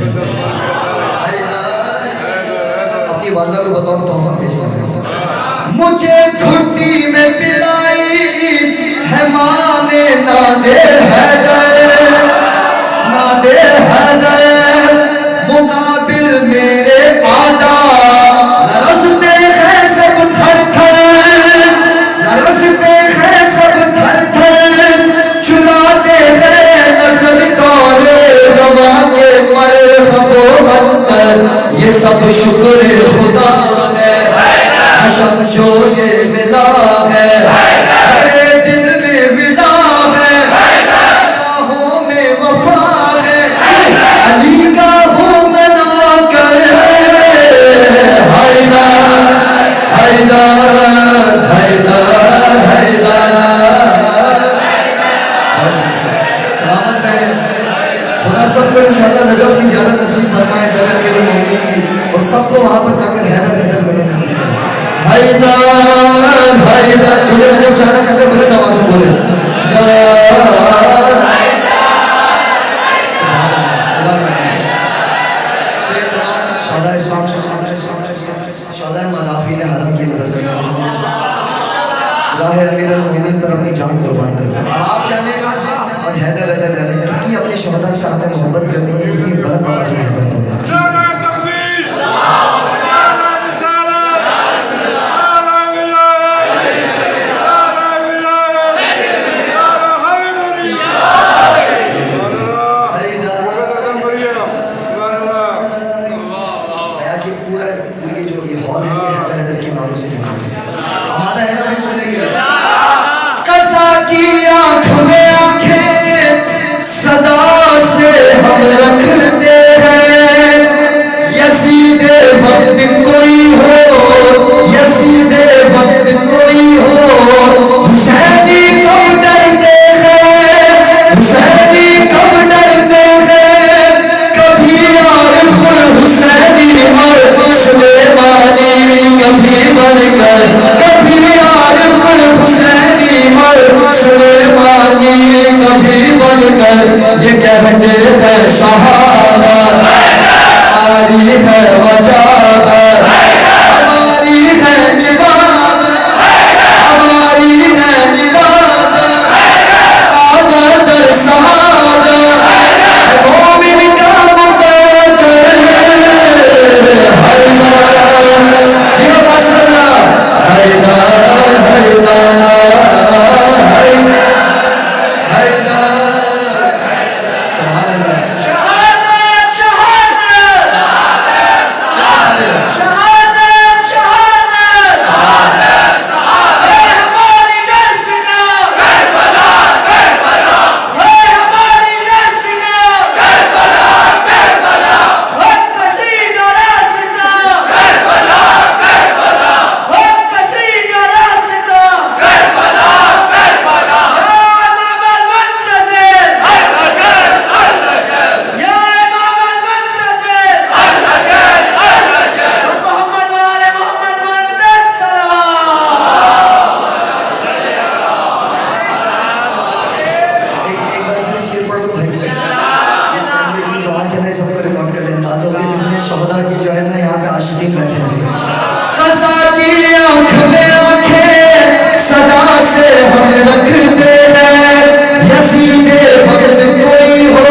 اپنی والدہ کو بطور تحفہ پیش کر رہے ہیں مجھے گھٹی میں پلائی ہے ماں نے نادر حیدر نادر حیدر مقابل میرے آدھا لرستے ہیں سب تھر تھر لرستے ہیں سب تھر تھر چراتے ہیں نظر کارے روا کے مرحب و انتر یہ سب شکر خدا ہے حشم جو یہ ملا ہے میرے دل میں ولا ہے گاہوں میں وفا ہے علی کا سب کو انشاءاللہ نجف کی زیادت نصیب فرمائے درد کے لیے مومنین کی اور سب کو وہاں پر جا کر حیدر حیدر بنے نصیب کرے حیدر حیدر مجھے جب چاہنا چاہتے بولے تو آواز میں بولے شہداء اسلام شہداء مدافعین حرم کی نظر کرنا ظاہر امیر المومنین پر اپنی جان قربان کرتا اب آپ جانے اور حیدر حیدر جانے اتنی اپنے شہداء سے آپ نے محبت کرنی ہے اتنی بلند آواز میں حیدر ہوگا صدا سے ہم رکھتے ہیں یزید وقت کوئی ہو یزید وقت کوئی ہو حسینی کب ڈرتے ہیں حسینی کب ڈرتے ہیں کبھی عارف حسینی اور سلیمانی کبھی بن کر کبھی عارف حسینی اور سلیمانی کبھی بن کر یہ کہتے ہیں شہادت ہماری ہے وجاہت ہماری ہے عبادت ہماری ہے عبادت آدر در سعادت مومن کا مقدر حیدر جی ماشاء اللہ حیدر حیدر شہداء کی جو ہے نا یہاں پہ عاشقین بیٹھے ہیں قضا کی آنکھ میں آنکھیں صدا سے ہم رکھتے ہیں یزید وقت کوئی ہو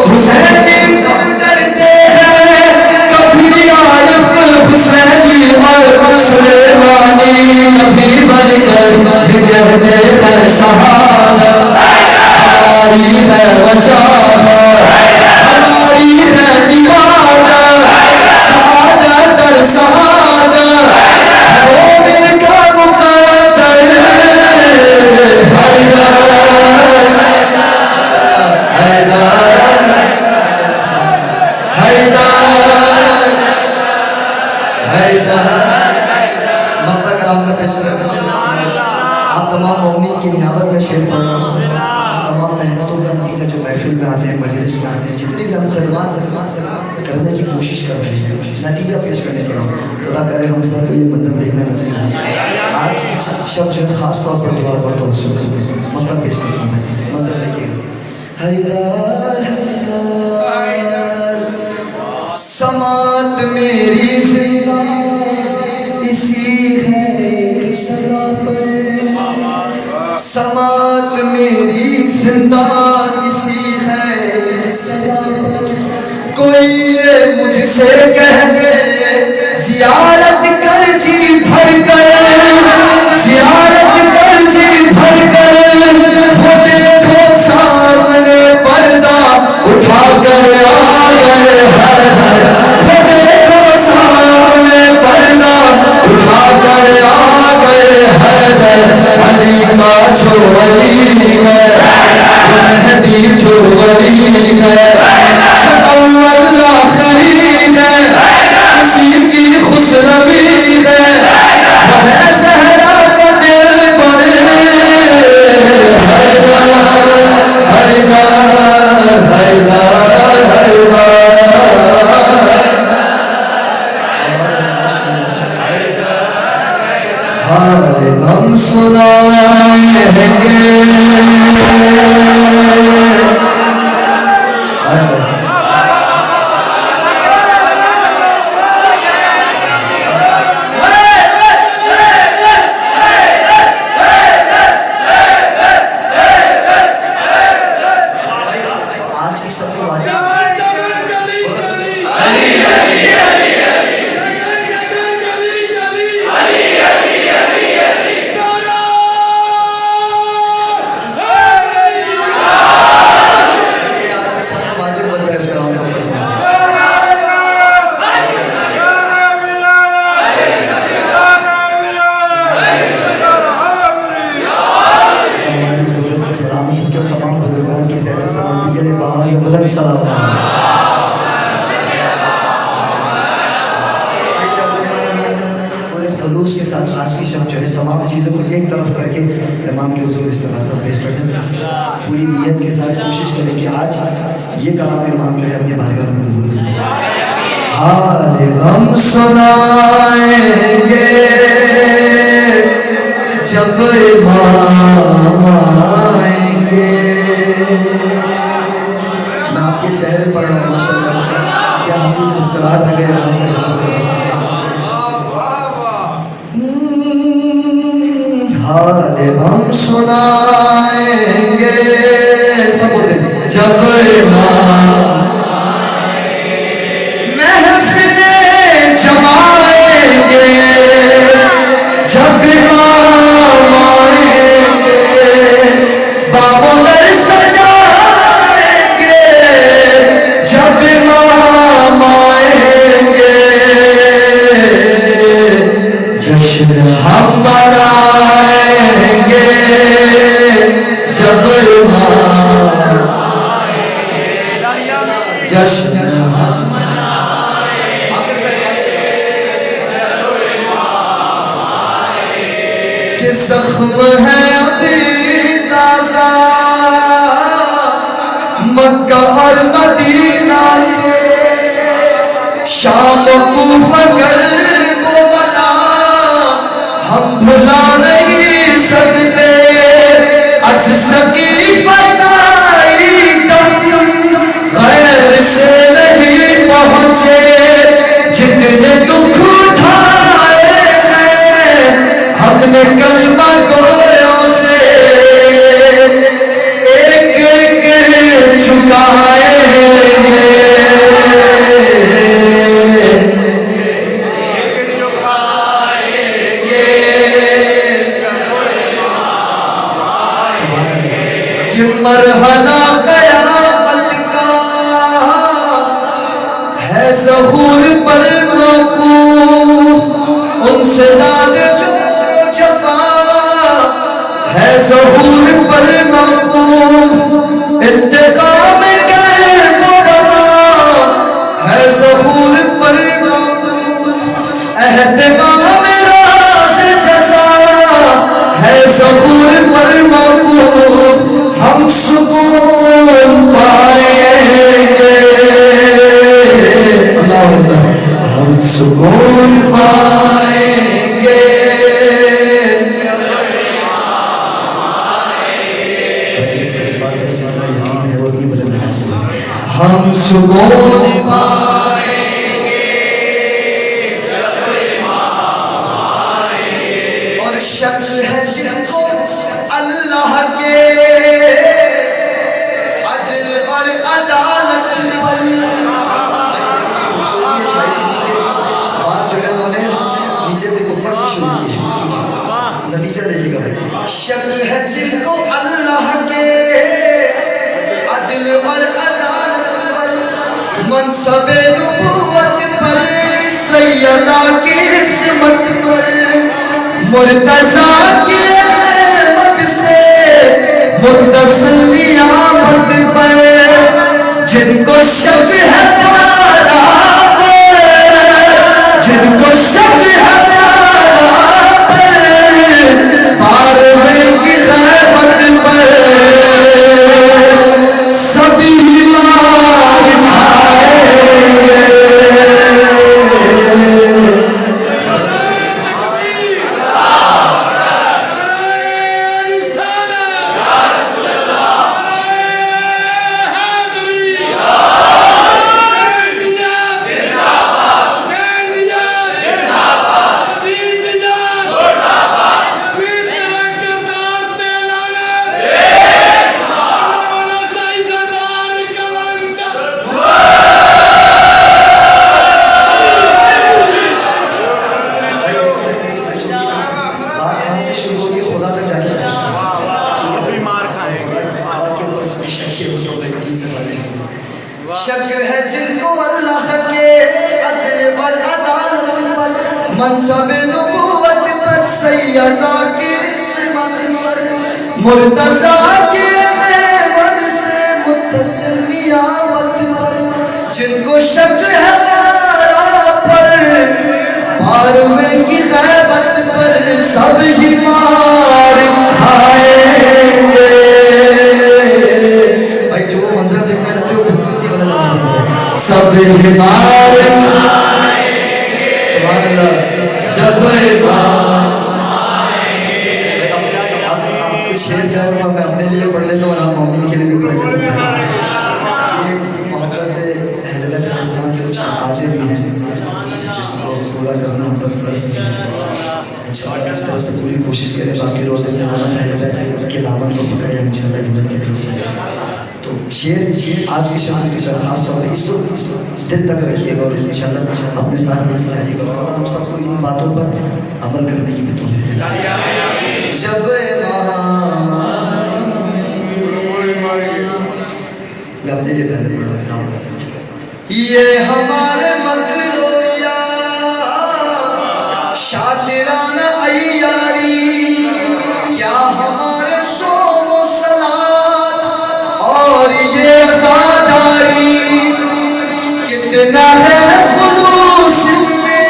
حسینی کب ڈرتے ہیں کبھی عارف حسینی اور سلیمانی کبھی بن کر کہتے ہیں شہادت ہماری ہے وجاہت ہماری ہے عبادت سعادت در سعادت مومن کا مقدر حیدر حیدر حیدر حیدر مقطع کلام کا پیش رکھا آپ تمام مومنین کی نیابت میں شعر پڑھ رہا ہوں تمام محنتوں کا نتیجہ جو محفل میں آتے ہیں مجلس میں آتے ہیں جتنی بھی ہم خدمات کرنے کی کوشش کر رہے ہیں نتیجہ پیش کرنے چاہ رہا ہوں خدا کرے ہم سب کو یہ منظر دیکھنا نصیب ہے آج شب جو ہے خاص طور پر دعا کرتا ہوں مطلب پیش کرتا ہوں منظر دیکھیے حیدر حیدر سماعت میری زندہ اسی ہے صدا پر سماعت میری زندہ اسی ہے صدا پر کوئی مجھ سے کہہ دے زیارت کر جی بھر کر زیارت کر جی بھر کر وہ دیکھو سامنے پردہ اٹھا کر آ گئے ہر ہر وہ دیکھو سامنے پردہ اٹھا کر آ گئے ہر علی کا جو ولی ہے وہ مہدی جو ولی ہے اول آخری ہے اسی کی خوشروی ہے وہ ہے زہرا کا دل پر حیدر حیدر حیدر حیدر حال غم سنائیں گے. آج کی سب کو واجب بلند سلام. پورے خلوص کے ساتھ آج کی شب جو ہے تمام چیزوں کو ایک طرف کر کے امام کے حضور استغاثہ پیش کرتے ہیں. پوری نیت کے ساتھ کوشش کریں کہ آج یہ کلام امام جو ہے اپنے بارگاہ میں قبول کریں. حال غم سنائیں گے جب امام آئیں گے. چہرے پڑھ رہا ہوں ماشاءاللہ کیا حسین مسکراہٹ ہے گئے حال ہم سنائیں گے سب بولتے جب امام محفلیں جمائیں گے جب امام آئیں گے بابوں در سجا جب امام آئیں گے جشن ہم منائیں گے جب امام جشن ہم کہ زخم ہے ابھی تازہ مکہ اور مدینہ کے شام کوفہ قلب و بنا ہم بھلا نہیں سکتے از سقیفہ تائی دم غیر سے نہیں پہنچے جتنے دکھ اٹھائے ہیں ہم نے کلمہ گویوں سے ایک ایک چھکائے کہ مرحلہ قیامت کا ہے ظہور پر موقوف ان سے داد جور و جفا ہے ظہور پر موقوف انتقام قلب و بلا ہے ظہور پر موقوف اہتمام راز جزا ہے ظہور پر موقوف ہم سکون پائیں گے اللہ اللہ ہم سکون پائیں گے جس کا اس بات پر جتنا یقین ہے وہ بھی بلند ہے ہم سکون پائیں گے اور شک ہے جن کو اللہ کے عدل اور عدالت پر بات جو ہے انہوں نے نیچے سے اوپر سے شروع کی نتیجہ دیکھے گا شک ہے جن کو اللہ کے عدل اور عدالت پر منصب نبوت پر سیدہ کی عصمت پر مرتضیٰ کی احمد سے متصل قیامت پر جن کو شک ہے فارا پر جن کو شک ہے فارا پر پاروے کی خیبت پر سبھی مار کھائیں گے منصب نبوت پر سیدہ کی عصمت پر مرتضیٰ کے میمن سے متصل نیابت پر جن کو شک ہے غارہ پر ماروے کی غیبت پر سب ہی مار کھائیں گے. بھائی جو منظر دیکھنا چاہتے ہو سب ہی مار سبحان اللہ. جب آپ کچھ شعر جو ہے میں اپنے لیے پڑھ لیتا ہوں اور آپ مومن کے لیے بھی پڑھ لیتا ہوں. یہ محبت اہل بیت علیہ السلام کے کچھ تقاضے بھی ہیں جس کو پورا کرنا ہم پر فرض ہے. انشاءاللہ اس طرف سے پوری کوشش کریں باقی روزے میں دامن اہل بیت کے دامن کو پکڑے انشاءاللہ جنت کی طرف جائیں. تو شعر آج کی شام کی شرح خاص طور پہ اس کو دل تک رکھیے گا اور انشاءاللہ اپنے ساتھ لے جائیے گا اور ہم سب کو ان باتوں پر عمل کرنے کی بھی توفیق دے. جب یہ اپنے لیے پہلے یہ ہمارے مغروریہ شاطرانہ عیاری کیا ہمارے صوم و صلات اور یہ عزاداری کتنا ہے خلوص میں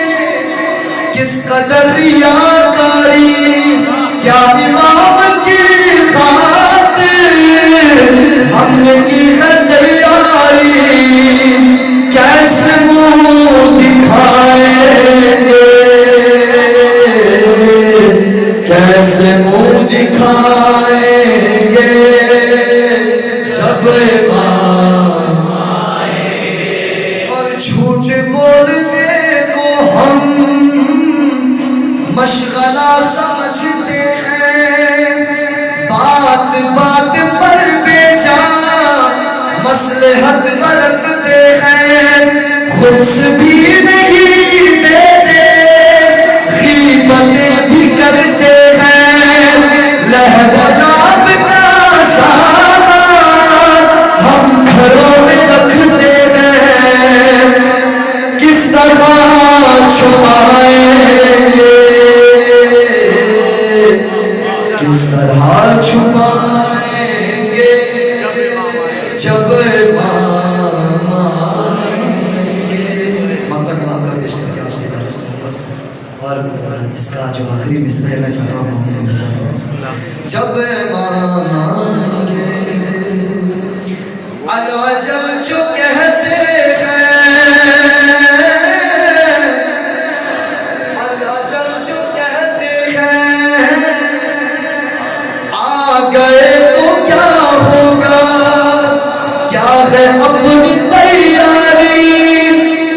کس قدر ریاکاری کیا امام کی خاطر ہم نے کی ہے تیاری کیسے منہ دکھائیں گے کیسے منہ دکھائیں گے جب امام اور جھوٹ بولنے کو ہم مشغلہ سمجھتے ہیں بات بات پر بے جا مصلحت برتتے ہیں خود بھی نہیں دیتے غیبتیں بھی کرتے ہیں لہب کا سامان ہم گھروں میں رکھتے ہیں کس طرح چھپائیں گے کس طرح چھپائیں گے جب امام آئیں گے. ممتا کلام کا پیش کر کے آپ سے اور اس کا جو آخری مصرع ہے میں چاہتا ہوں جب امام آئیں گے الوجل جو کہتے ہیں الوجل جو کہتے ہیں آ گئے تو کیا ہوگا کیا ہے اپنی تیاری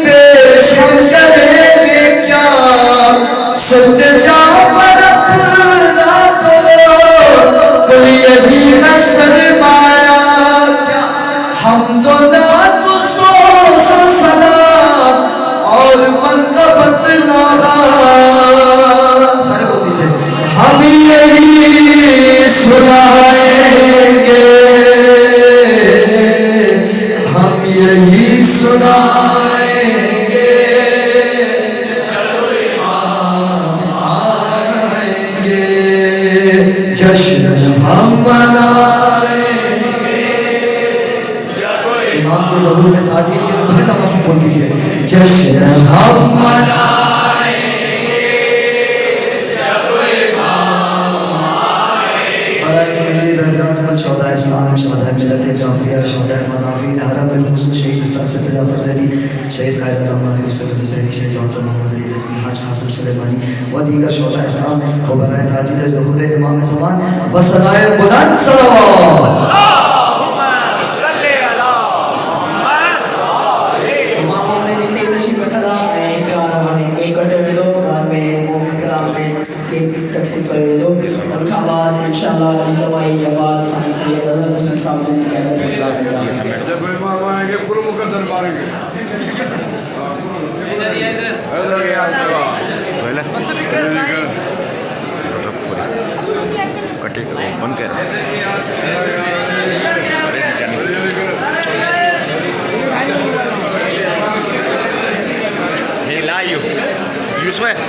پیش ہم کریں گے کیا سد جعفر اپنا تو کوئی یہی ہے سرمایہ ہم تو نعت و سوز و سلام اور منقبت ناراض سارے بول دیجئے ہم یہی سنائیں گے ہم یہی سنائیں گے جب امام آئیں گے جشن ہم منائیں گے. امام کے ظہور میں تاجیل کے لیے بھلے نماز میں بول دیجئے جشن ہم منائیں گے جب امام آئیں گے. برائے ملی درجات کل شہداء اسلام شہداء ملت جعفریہ شہداء مدافعین حرم الحسن شہید استاد سید جعفر زیدی شہید قائد علامہ یوسف حسینی شہید ڈاکٹر محمد علی زکری حاج قاسم سلیمانی و دیگر شہداء اسلام کو برائے تاجیل ظہور امام زمان بصدائے بلند صلوات تقسیم کر دو ان کا بعد انشاءاللہ اجتماعی کے بعد سائیں سید اظہر حسین صاحب نے کہتے ہیں جب امام آئیں گے پورا مقدر ماریں گے کٹے کون کہہ رہا ہے Yusuf,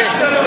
Yusuf.